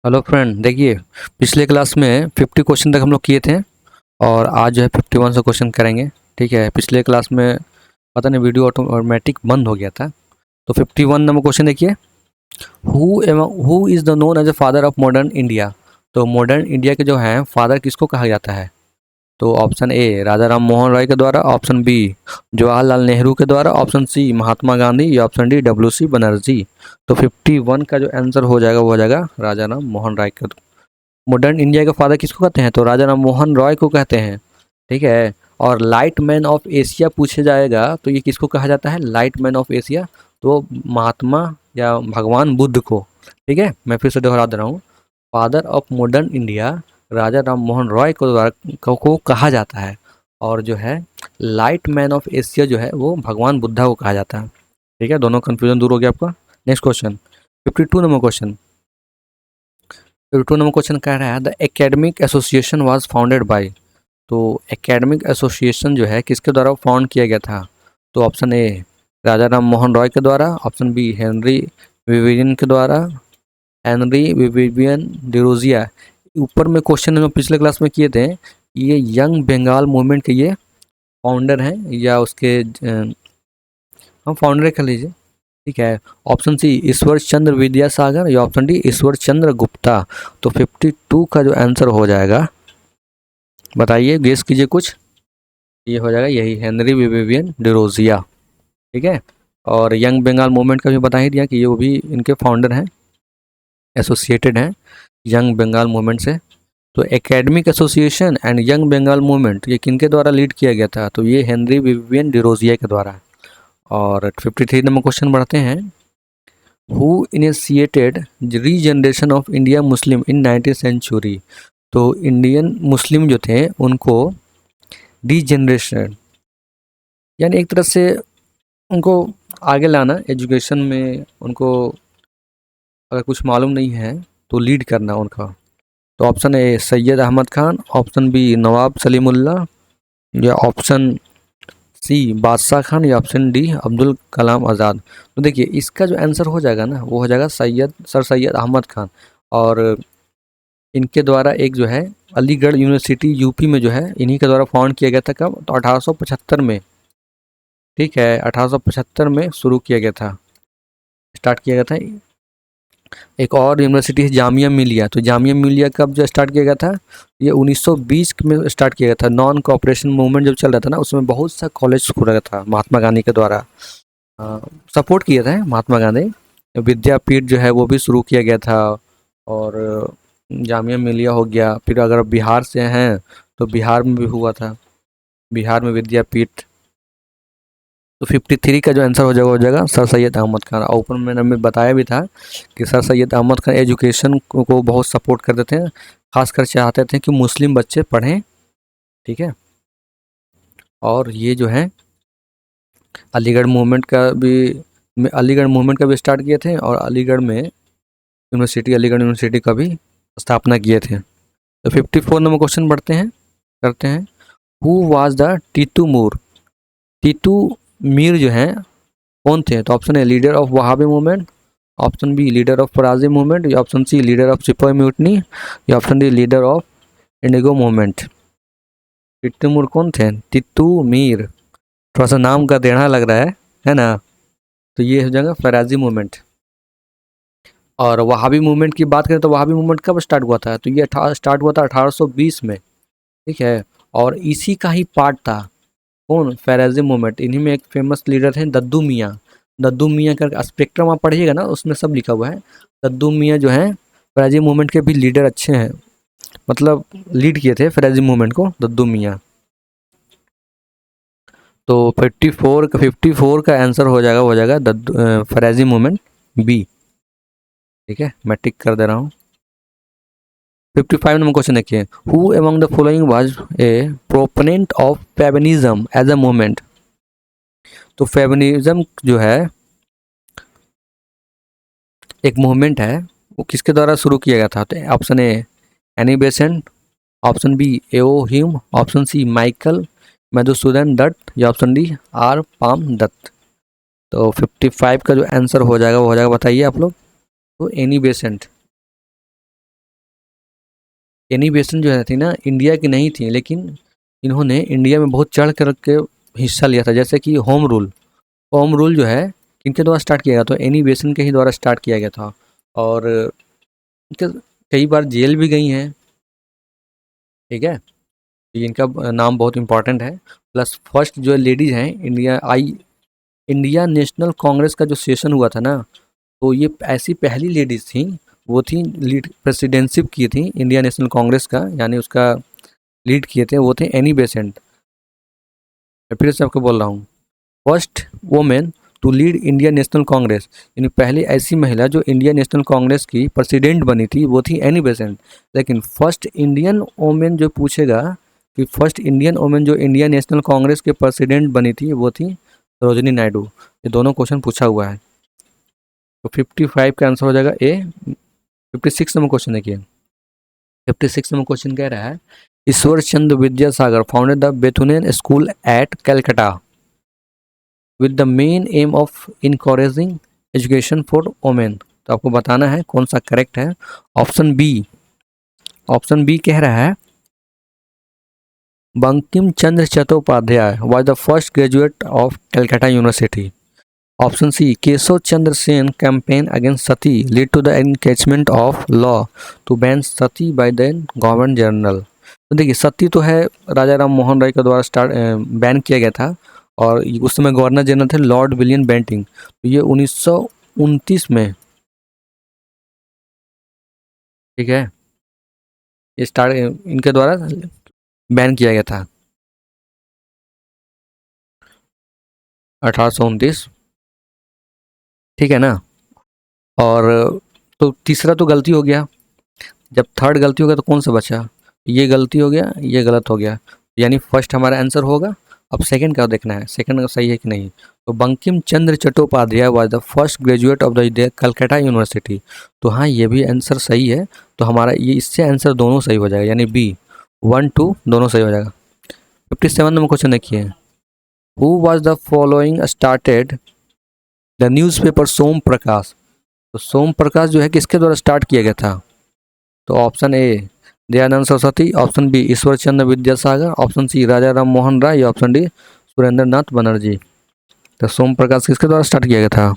Hello friend, देखिए पिछले class में 50 क्वेश्चन तक हम लोग किए थे और आज जो है 51 से क्वेश्चन करेंगे। ठीक है, पिछले क्लास में पता नहीं वीडियो ऑटोमेटिक बंद हो गया था। तो 51 नंबर क्वेश्चन देखिए, who is the known as a father of modern India. तो मॉडर्न इंडिया के जो हैं फादर किसको कहा जाता है? तो ऑप्शन ए राजा राम मोहन राय के द्वारा, ऑप्शन बी जवाहरलाल नेहरू के द्वारा, ऑप्शन सी महात्मा गांधी या option D W C Banerjee. तो 51 का जो आंसर हो जाएगा वो हो जाएगा राजा राम मोहन राय के। मॉडर्न इंडिया के फादर किसको कहते हैं? तो राजा राम मोहन रॉय को कहते हैं। ठीक है। और लाइट मैन ऑफ एशिया पूछे जाएगा तो ये किसको कहा जाता है? लाइट मैन ऑफ एशिया तो महात्मा या भगवान बुद्ध को। ठीक है, मैं फिर से दोहरा दे रहा हूँ, फादर ऑफ मॉडर्न इंडिया राजा राम मोहन रॉय को द्वारा को कहा जाता है, और जो है लाइट मैन ऑफ एशिया जो है वो भगवान बुद्धा को कहा जाता है। ठीक है, दोनों कन्फ्यूजन दूर हो गया आपका। Next question, 52 number question. 52 number question कह रहा है the academic association was founded by. तो एकेडमिक एसोसिएशन जो है किसके द्वारा फाउंड किया गया था? तो ऑप्शन ए राजा राम मोहन रॉय के द्वारा, ऑप्शन बी हेनरी विवियन के द्वारा, हेनरी विवियन डिरोजिया। ऊपर में क्वेश्चन हम पिछले क्लास में किए थे, ये यंग बंगाल मूवमेंट के ये फाउंडर हैं या उसके हम फाउंडर कह लीजिए। ठीक है, ऑप्शन सी ईश्वर चंद्र विद्यासागर या ऑप्शन डी ईश्वर चंद्र गुप्ता। तो 52 का जो आंसर हो जाएगा, बताइए, गेस कीजिए कुछ। ये हो जाएगा यही हेनरी विवियन डिरोजिया। ठीक है, और यंग बंगाल मूवमेंट का भी बता ही दिया कि ये वो भी इनके फाउंडर हैं, एसोसिएटेड हैं यंग बंगाल मूवमेंट से। तो academic association and young Bengal movement ये किनके द्वारा लीड किया गया था? तो ये हेनरी विवियन डिरोजिया के द्वारा। और 53 नंबर क्वेश्चन बढ़ते हैं, who initiated regeneration of India Muslim in 19th century. तो इंडियन मुस्लिम जो थे उनको रीजनरेशन यानी एक तरह से उनको आगे लाना, एजुकेशन में उनको अगर कुछ मालूम नहीं है तो लीड करना उनका। तो option A Syed Ahmad Khan, option B Nawab Salimullah या ऑप्शन सी बादशाह खान या ऑप्शन डी अब्दुल कलाम आज़ाद। तो देखिए इसका जो आंसर हो जाएगा ना वो हो जाएगा सर सैयद अहमद खान। और इनके द्वारा एक जो है अलीगढ़ यूनिवर्सिटी यूपी में जो है इन्हीं के द्वारा फाउंड किया गया था। कब? तो 1875 में। ठीक है, 1875 में शुरू किया गया था, स्टार्ट किया गया था। एक और यूनिवर्सिटी है जामिया मिलिया। तो जामिया मिलिया कब जो स्टार्ट किया गया था? ये 1920 में स्टार्ट किया गया था। नॉन कोऑपरेशन मूवमेंट जब चल रहा था ना उसमें बहुत सा कॉलेज खुला गया था महात्मा गांधी के द्वारा, सपोर्ट किया था महात्मा गांधी। विद्यापीठ जो है वो भी शुरू किया गया था। और जामिया मिलिया हो गया। फिर अगर बिहार से हैं तो बिहार में भी हुआ था, बिहार में विद्यापीठ। तो 53 का जो आंसर हो जाएगा सर सैयद अहमद खान। और ऊपर मैंने बताया भी था कि सर सैयद अहमद खान एजुकेशन को बहुत सपोर्ट करते थे, खासकर चाहते थे कि मुस्लिम बच्चे पढ़ें। ठीक है, और ये जो है अलीगढ़ मूवमेंट का भी स्टार्ट किए थे और अलीगढ़ अलीगढ़ यूनिवर्सिटी का भी स्थापना किए थे। तो 54 नंबर क्वेश्चन बढ़ते हैं, करते हैं, who was the Titu Mir. Titu Mir जो हैं कौन थे? तो option A leader of Wahabi movement, option B leader of Faraizi movement या option C leader of sipahi mutiny या option D leader of indigo movement. Tittu Mir कौन थे? टिट्टू मीर, थोड़ा सा नाम का टेढ़ा लग रहा है ना? तो ये हो जाएगा फराजी मूवमेंट। और वहाबी मूवमेंट की बात करें तो वहाबी मूवमेंट कब स्टार्ट हुआ था? तो ये स्टार्ट हुआ था 1820 में। ठीक है, और इसी का ही पार्ट था कौन? फैराजी मूवमेंट। इन्हीं में एक फेमस लीडर थे दद्दू मियाँ। दद्दू मियाँ का स्पेक्ट्रम आप पढ़िएगा ना उसमें सब लिखा हुआ है। दद्दू मियाँ जो हैं फैराजी मूवमेंट के भी लीडर अच्छे हैं, मतलब लीड किए थे फैराजी मूवमेंट को दद्दू मियाँ। तो 54 का आंसर हो जाएगा फैराजी मूवमेंट बी। ठीक है, मैं टिक कर दे रहा हूँ। 55 नंबर क्वेश्चन देखिए, who among the following was a proponent of feminism as a movement. तो फेमिनिज्म जो है एक मूवमेंट है, वो किसके द्वारा शुरू किया गया था? तो option A Annie Besant, option B A O Hume, option C Michael Madhusudan Dutt या option D R Palme Dutt. तो 55 का जो आंसर हो जाएगा वो हो जाएगा, बताइए आप लोग। तो एनी बेसेंट। एनी बेसेंट जो है थी ना इंडिया की नहीं थी, लेकिन इन्होंने इंडिया में बहुत चढ़ कर के हिस्सा लिया था। जैसे कि होम रूल जो है इनके द्वारा स्टार्ट किया गया, तो एनी बेसेंट के ही द्वारा स्टार्ट किया गया था। और इनके कई बार जेल भी गई हैं, ठीक है। ये इनका नाम बहुत इंपॉर्टेंट है। प्लस फर्स्ट जो लेडीज हैं इंडिया नेशनल कांग्रेस का जो सेशन हुआ था ना, तो ये ऐसी पहली लेडीज थी, वो थी लीड प्रेसिडेंटशिप की थी इंडिया नेशनल कांग्रेस का, यानी उसका लीड किए थे, वो थे एनी बेसेंट। मैं फिर से आपको बोल रहा हूँ, first women to lead India National Congress, यानी पहली ऐसी महिला जो इंडिया नेशनल कांग्रेस की प्रेसिडेंट बनी थी, वो थी एनी बेसेंट। लेकिन फर्स्ट इंडियन वोमेन जो पूछेगा कि फर्स्ट इंडियन वोमेन जो इंडिया नेशनल कांग्रेस के प्रेसिडेंट बनी थी, वो थी सरोजिनी नायडू। ये दोनों क्वेश्चन पूछा हुआ है। तो 55 का आंसर हो जाएगा ए। 56 नंबर क्वेश्चन देखिए। 56 नंबर क्वेश्चन कह रहा है, Ishwar Chandra Vidyasagar founded the Bethunian school at Calcutta with the main aim of encouraging education for women. तो आपको बताना है कौन सा करेक्ट है। ऑप्शन बी कह रहा है, Bankim Chandra Chattopadhyay was the first graduate of Calcutta university. Option C, Keshab Chandra Sen campaign against sati lead to the enactment of law to ban sati by the government general. तो देखिए, सती तो है राजा राम मोहन राय के द्वारा बैन किया गया था, और उस समय गवर्नर जनरल थे लॉर्ड विलियम बेंटिंग। तो ये 1929 में, ठीक है, ये इनके द्वारा बैन किया गया था 1829, ठीक है ना। और तो तीसरा तो गलती हो गया, जब थर्ड गलती हो गया तो कौन सा बचा, ये गलती हो गया, ये गलत हो गया, यानी फर्स्ट हमारा आंसर होगा। अब सेकंड का देखना है, सेकंड सही है कि नहीं। तो Bankim Chandra Chattopadhyay was the first graduate of the Calcutta university. तो हाँ, ये भी आंसर सही है। तो हमारा ये इससे आंसर दोनों सही हो जाएगा, यानी बी 1 2 दोनों सही हो जाएगा। 57 नंबर क्वेश्चन देखिए, who was the following started the newspaper Som Prakash. तो सोम प्रकाश जो है किसके द्वारा स्टार्ट किया गया था। तो option A Dayanand Saraswati, option B Ishwar Chandra Vidyasagar, option C Raja Ram Mohan Roy, या ऑप्शन डी सुरेंद्र नाथ बनर्जी। तो सोम प्रकाश किसके द्वारा स्टार्ट किया गया था।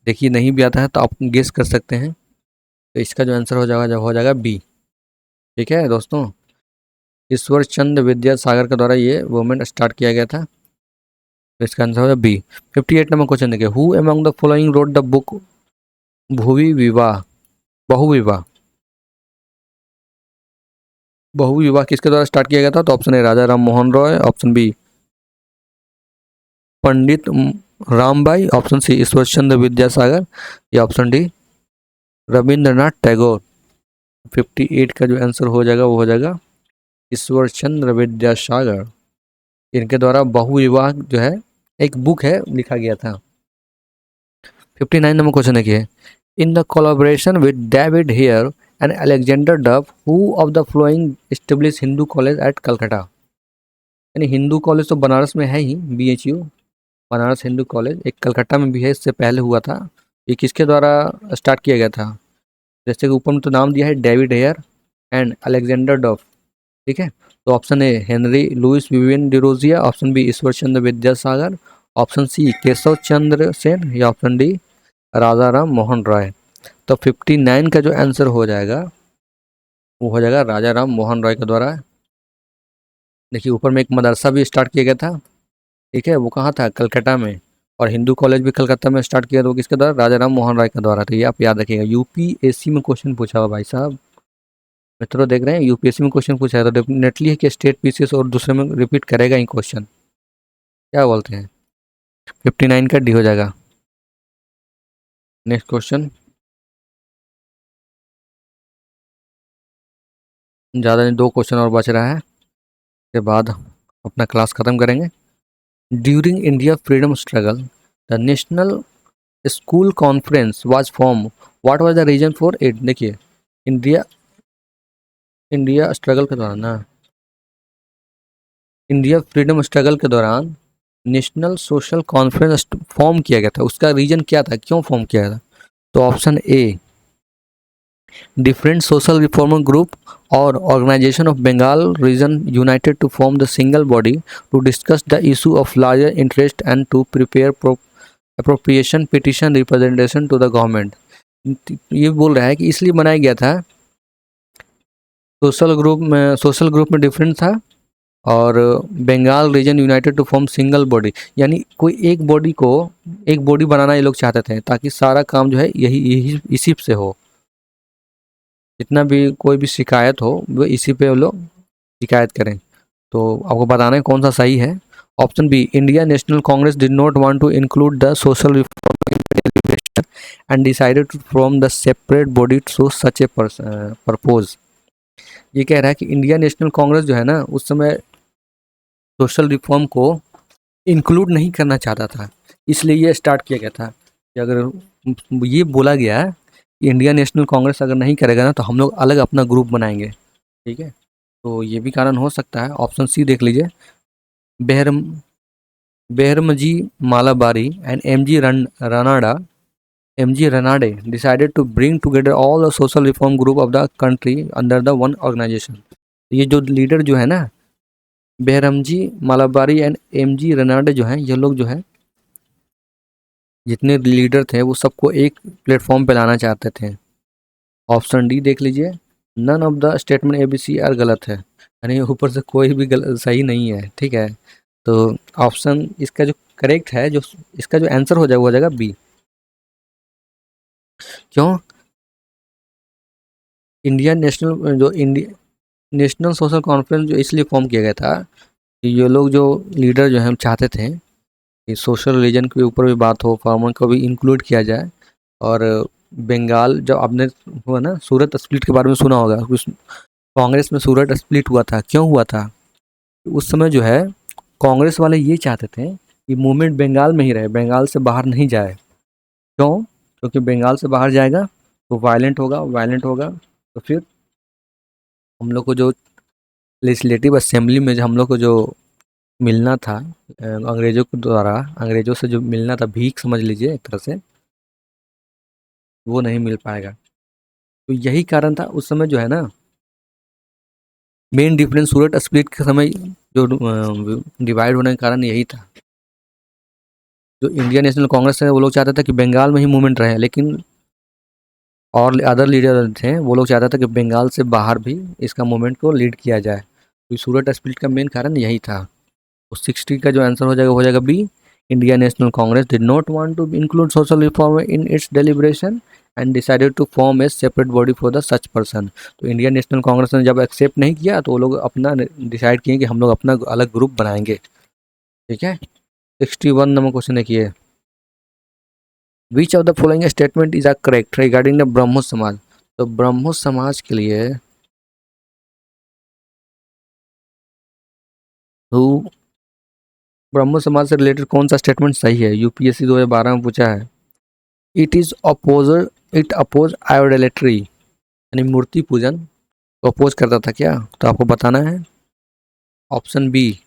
देखिए, नहीं भी आता है तो आप गेस कर सकते हैं। तो इसका जो आंसर हो जाएगा बी, ठीक है दोस्तों। ईश्वर चंद्र विद्यासागर के द्वारा ये मूवमेंट स्टार्ट किया गया था, तो इसका आंसर होगा बी। 58 नंबर क्वेश्चन देखिए, who among the following wrote the book भूवि विवाह बहुविवाह। बहुविवाह किसके द्वारा स्टार्ट किया गया था। तो option A Raja Ram Mohan Roy, option B Pandit Ramabai, option C Ishwar Chandra Vidyasagar, या ऑप्शन डी रविंद्रनाथ टैगोर। 58 का जो आंसर हो जाएगा वो हो जाएगा ईश्वर चंद्र विद्यासागर। इनके द्वारा बहुविवाह जो है एक बुक है लिखा गया था। 59 नंबर क्वेश्चन देखिए, in the collaboration with David Hare and Alexander Duff who of the following establish Hindu college at Calcutta. यानी हिंदू कॉलेज तो बनारस में है ही, BHU बनारस हिंदू कॉलेज, एक कलकत्ता में भी है, इससे पहले हुआ था। ये किसके द्वारा स्टार्ट किया गया था। जैसे कि ऊपर में तो नाम दिया है डेविड हेयर एंड अलेक्जेंडर डफ, ठीक है। तो option A Henry Louis Vivian Derozio, option B Ishwar Chandra Vidyasagar, option C Keshab Chandra Sen, या ऑप्शन डी राजा राम मोहन राय। तो 59 का जो आंसर हो जाएगा वो हो जाएगा राजा राम मोहन राय के द्वारा। देखिए, ऊपर में एक मदरसा भी स्टार्ट किया गया था, ठीक है, वो कहाँ था, कलकत्ता में। और हिंदू कॉलेज भी कलकत्ता में स्टार्ट किया, तो किसके द्वारा, राजा राम मोहन राय के द्वारा। तो ये आप याद रखिएगा, UPSC में क्वेश्चन पूछा हुआ भाई साहब, मित्रों देख रहे हैं UPSC में क्वेश्चन पूछा है, तो डेफिनेटली है कि स्टेट PCS और दूसरे में रिपीट करेगा ही क्वेश्चन, क्या बोलते हैं। 59 का डी हो जाएगा। नेक्स्ट क्वेश्चन, ज़्यादा नहीं, 2 क्वेश्चन और बच रहा है, के बाद अपना क्लास ख़त्म करेंगे। During India freedom struggle the national school conference was form, what was the reason for it. देखिए, इंडिया इंडिया स्ट्रगल के दौरान ना, इंडिया फ्रीडम स्ट्रगल के दौरान नेशनल सोशल कॉन्फ्रेंस फॉर्म किया गया था, उसका रीजन क्या था, क्यों फॉर्म किया था। तो option A Different social reformer group or organization of Bengal region united to form the single body to discuss the issue of larger interest and to prepare appropriation petition representation to the government. ये बोल रहा है कि इसलिए बनाया गया था, social group में डिफरेंट था और Bengal region united to form single body, यानी कोई एक बॉडी बनाना ये लोग चाहते थे ताकि सारा काम जो है यही इसी से हो, जितना भी कोई भी शिकायत हो वो इसी पे वो लोग शिकायत करें। तो आपको बताना है कौन सा सही है। Option B, India National Congress did not want to include the social reform in deliberation and decided to form the separate body through such a purpose. ये कह रहा है कि इंडिया नेशनल कांग्रेस जो है ना उस समय सोशल रिफॉर्म को इंक्लूड नहीं करना चाहता था, इसलिए ये स्टार्ट किया गया था कि अगर ये बोला गया कि इंडिया नेशनल कांग्रेस अगर नहीं करेगा ना तो हम लोग अलग अपना ग्रुप बनाएंगे। ठीक है, तो ये भी कारण हो सकता है। ऑप्शन सी देख लीजिए, Behramji Malabari and M G Ranade decided to bring together all the social reform group of the country under the one organisation. ये जो लीडर जो है ना, बेहरमजी मालाबारी एंड एम.जी. रनाडे जो हैं, ये लोग जो है जितने लीडर थे वो सबको एक प्लेटफॉर्म पे लाना चाहते थे। ऑप्शन डी देख लीजिए, none of the statement A B C are गलत है, यानी ऊपर से कोई भी सही नहीं है। ठीक है, तो ऑप्शन इसका जो करेक्ट है, जो इसका जो आंसर हो जाएगा बी। क्यों? इंडियन नेशनल सोशल कॉन्फ्रेंस जो इसलिए फॉर्म किया गया था कि ये लोग जो लीडर जो हैं चाहते थे कि सोशल रिलीजन के ऊपर भी बात हो, फार्मर को भी इंक्लूड किया जाए। और बंगाल जब आपने हुआ ना सूरत स्प्लिट के बारे में सुना होगा, उस कांग्रेस में सूरत स्प्लिट हुआ था, क्यों हुआ था? उस समय जो है कांग्रेस वाले ये चाहते थे कि मूवमेंट बंगाल में ही रहे, बंगाल से बाहर नहीं जाए। क्यों? क्योंकि बंगाल से बाहर जाएगा तो वायलेंट होगा तो फिर हम लोग को जो लेजिस्लेटिव असेंबली में जो हम लोग को जो मिलना था अंग्रेज़ों के द्वारा, अंग्रेज़ों से जो मिलना था, भीख समझ लीजिए एक तरह से, वो नहीं मिल पाएगा। तो यही कारण था उस समय जो है ना, मेन डिफरेंस सूरत स्प्लिट के समय जो डिवाइड होने का कारण यही था। जो इंडियन नेशनल कांग्रेस है वो लोग चाहते थे कि बंगाल में ही मूवमेंट रहे, लेकिन और अदर लीडर थे वो लोग चाहते थे कि बंगाल से बाहर भी इसका मूवमेंट को लीड किया जाए। तो सूरत स्प्लिट का मेन कारण यही था। तो 60 का जो आंसर हो जाएगा B. India National Congress did not want to include social reform in its deliberation and decided to form a separate body for the such person. तो इंडियन नेशनल कांग्रेस ने जब एक्सेप्ट नहीं किया तो वो लोग अपना डिसाइड किए कि हम लोग अपना अलग ग्रुप बनाएंगे। ठीक है, 61 नंबर क्वेश्चन देखिए, which of the following statement is a correct regarding the Brahmo Samaj. तो ब्रह्मो समाज के लिए तो ब्रह्मो समाज से रिलेटेड कौन सा स्टेटमेंट सही है? यूपीएससी 2012 में पूछा है। इट अपोज आइडोलेट्री, यानी मूर्ति पूजन को अपोज करता था क्या? तो आपको बताना है। Option B,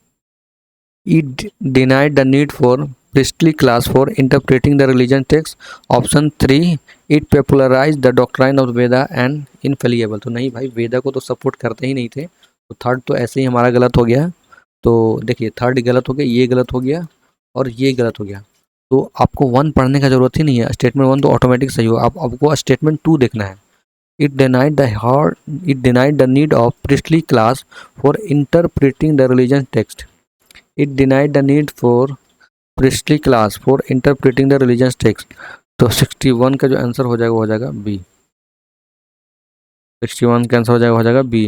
it denied the need for priestly class for interpreting the religion text. Option 3, it popularise the doctrine of Veda and infallible. तो नहीं भाई, वेदा को तो सपोर्ट करते ही नहीं थे, तो थर्ड तो ऐसे ही हमारा गलत हो गया। तो देखिए, थर्ड गलत हो गया, ये गलत हो गया और ये गलत हो गया। तो आपको 1 पढ़ने का ज़रूरत ही नहीं है, स्टेटमेंट 1 तो ऑटोमेटिक सही हो। आपको स्टेटमेंट 2 देखना है। It denied the need of priestly class for interpreting the religion text. It denied the need for priestly class for interpreting the religious text. तो 61 का जो आंसर हो जाएगा वो हो जाएगा बी। 61 का आंसर हो जाएगा बी,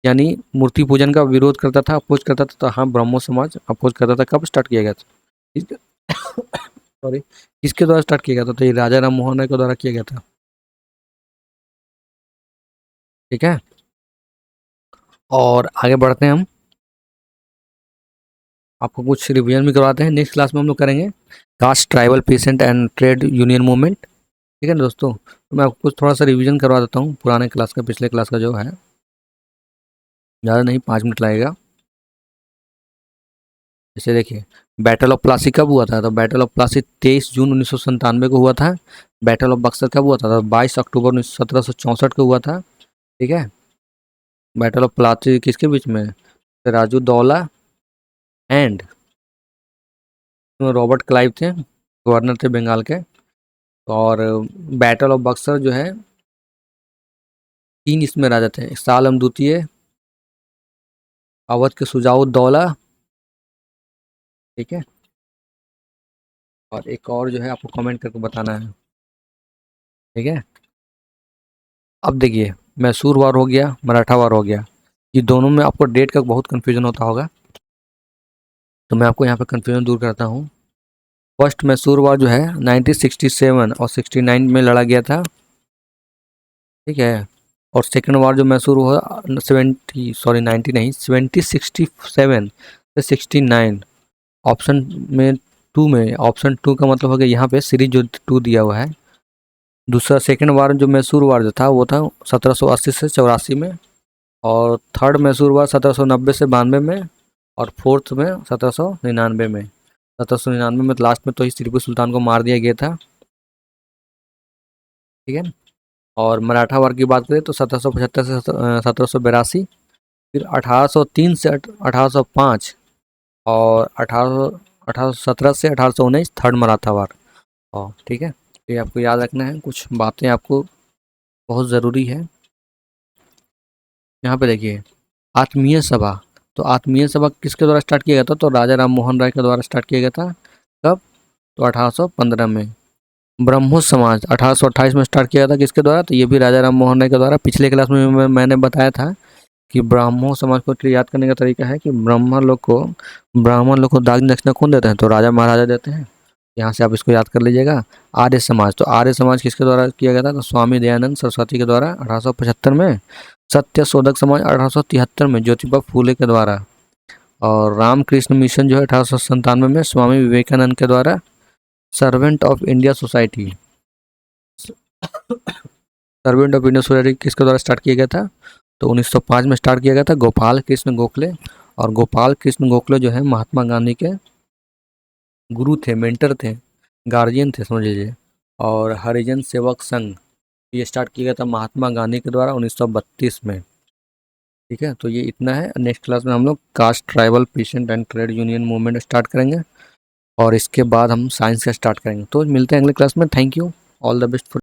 यानी मूर्ति पूजन का विरोध करता था, अपोज करता था। तो हाँ, ब्रह्मो समाज अपोज करता था। कब स्टार्ट किया गया था? सॉरी, किसके द्वारा स्टार्ट किया गया था? तो ये राजा राम मोहन राय के द्वारा किया गया था। ठीक है, और आगे बढ़ते हैं हम, आपको कुछ रिवीजन भी करवाते हैं। नेक्स्ट क्लास में हम लोग करेंगे caste, tribal, patient and trade union movement. ठीक है ना दोस्तों, तो मैं आपको कुछ थोड़ा सा रिवीजन करवा देता हूँ पुराने क्लास का, पिछले क्लास का जो है, ज़्यादा नहीं, 5 मिनट लगेगा। जैसे देखिए, बैटल ऑफ प्लासी कब हुआ था? तो बैटल ऑफ प्लासी 23 जून 1997 को हुआ था। बैटल ऑफ बक्सर कब हुआ था? तो 22 अक्टूबर 1764 को हुआ था। ठीक है। बैटल ऑफ प्लासी किसके बीच में? सिराजुद्दौला एंड रॉबर्ट क्लाइव थे, गवर्नर थे बंगाल के। और बैटल ऑफ बक्सर जो है 3 इसमें राजा थे, शाह आलम द्वितीय, अवध के शुजाउद्दौला। ठीक है। और एक और जो है आपको कमेंट करके बताना है। ठीक है। अब देखिए, मैसूर वार हो गया, मराठा वार हो गया। ये दोनों में आपको डेट का बहुत कंफ्यूजन होता होगा, तो मैं आपको यहाँ पे कंफ्यूजन दूर करता हूँ। फर्स्ट मैसूर वार जो है 1967 और 69 में लड़ा गया था। ठीक है। और सेकेंड वार जो मैसूर हुआ 90 नहीं 67 से 69। ऑप्शन में 2 में, ऑप्शन 2 का मतलब हो गया यहाँ पे सीरीज जो 2 दिया हुआ है। दूसरा सेकेंड वार जो मैसूर वार जो था वो था 1780 से 84 में। और थर्ड मैसूर वार 1790 से 92 में। और फोर्थ में 1799 में। 1799 में लास्ट में तो ही टीपू सुल्तान को मार दिया गया था। ठीक है। और मराठा वार की बात करें तो 1775 से 1782, फिर 1803 से 1805, और 1817 से 1819 थर्ड मराठा वार। और ठीक है, ये आपको याद रखना है, कुछ बातें आपको बहुत ज़रूरी है। यहाँ पे देखिए, आत्मीय सभा। तो आत्मीय सभा किसके द्वारा स्टार्ट किया गया था? तो राजा राम मोहन राय के द्वारा स्टार्ट किया गया था। कब? तो 1815 में। ब्रह्मो समाज 1828 में स्टार्ट किया था, किसके द्वारा? तो ये भी राजा राम मोहन राय के द्वारा। पिछले क्लास में मैंने बताया था कि ब्राह्मो समाज को याद करने का तरीका है कि ब्राह्मण लोग को दान दक्षिणा कौन देते हैं? तो राजा महाराजा देते हैं। यहाँ से आप इसको याद कर लीजिएगा। आर्य समाज, तो आर्य समाज किसके द्वारा किया गया था? तो स्वामी दयानंद सरस्वती के द्वारा 1875 में। सत्य शोधक समाज 1873 में ज्योतिबा फूले के द्वारा। और रामकृष्ण मिशन जो है 1897 में स्वामी विवेकानंद के द्वारा। Servant of India society, servant of India society किसके द्वारा स्टार्ट किया गया था? तो 1905 में स्टार्ट किया गया था, गोपाल कृष्ण गोखले। और गोपाल कृष्ण गोखले जो है महात्मा गांधी के गुरु थे, मेंटर थे, गार्जियन थे समझ लीजिए। और हरिजन सेवक संघ ये स्टार्ट किया गया था महात्मा गांधी के द्वारा 1932 में। ठीक है, तो ये इतना है। नेक्स्ट क्लास में हम लोग caste, tribal, peasant and trade union movement start करेंगे, और इसके बाद हम साइंस का स्टार्ट करेंगे। तो मिलते हैं अगले क्लास में। Thank you, all the best for